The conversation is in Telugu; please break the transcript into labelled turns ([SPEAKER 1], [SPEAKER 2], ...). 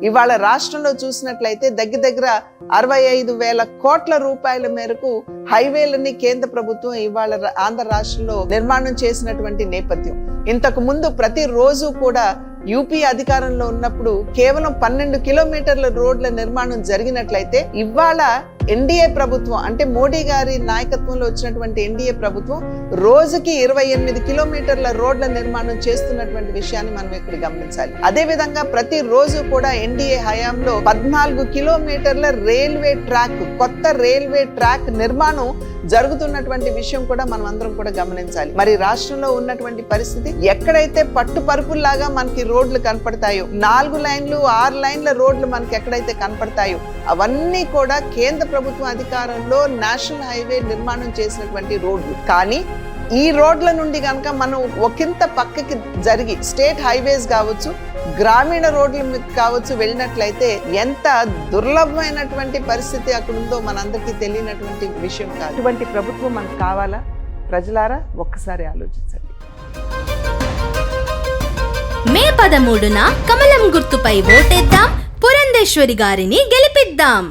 [SPEAKER 1] ఇవాళ రాష్ట్రంలో చూసినట్లయితే దగ్గర 65,000 కోట్ల రూపాయల మేరకు హైవేలని కేంద్ర ప్రభుత్వం ఇవాళ ఆంధ్ర రాష్ట్రంలో నిర్మాణం చేసినటువంటి నేపథ్యం. ఇంతకు ముందు ప్రతి రోజు కూడా యూపీ అధికారంలో ఉన్నప్పుడు కేవలం 12 కిలోమీటర్ల రోడ్ల నిర్మాణం జరిగినట్లయితే ఇవాళ ఎన్డీఏ ప్రభుత్వం అంటే మోడీ గారి నాయకత్వంలో వచ్చినటువంటి ఎన్డీఏ ప్రభుత్వం రోజుకి 28 కిలోమీటర్ల రోడ్ల నిర్మాణం చేస్తున్నటువంటి విషయాన్ని మనం ఇక్కడ గమనించాలి. అదే విధంగా ప్రతి రోజు కూడా ఎన్డీఏ హయాంలో 14 కిలోమీటర్ల రైల్వే ట్రాక్, కొత్త రైల్వే ట్రాక్ నిర్మాణం జరుగుతున్నటువంటి విషయం కూడా మనం అందరం కూడా గమనించాలి. మరి రాష్ట్రంలో ఉన్నటువంటి పరిస్థితి ఎక్కడైతే పట్టు పరుపుల్లాగా మనకి రోడ్లు కనపడతాయో, 4 లైన్లు 6 లైన్ల రోడ్లు మనకి ఎక్కడైతే కనపడతాయో అవన్నీ కూడా కేంద్ర ప్రభుత్వం అధికారంలో నేషనల్ హైవే నిర్మాణం చేసినటువంటి రోడ్లు. కానీ ఈ రోడ్ల నుండి కనుక మనం ఒకంత పక్కకి జరిగి స్టేట్ హైవేస్ కావచ్చు, గ్రామీణ రోడ్లు కావచ్చు వెళ్ళినట్లయితే ఎంత దుర్లభమైనటువంటి పరిస్థితి అక్కడ ఉందో మనందరికీ తెలియనటువంటి విషయం కాదు. అటువంటి ప్రభుత్వం మనకు కావాలా? ప్రజలారా ఒక్కసారి ఆలోచించండి.
[SPEAKER 2] మే 13న కమలం గుర్తుపై ఓటేద్దాం, పురంధేశ్వరి గారిని గెలిపిద్దాం.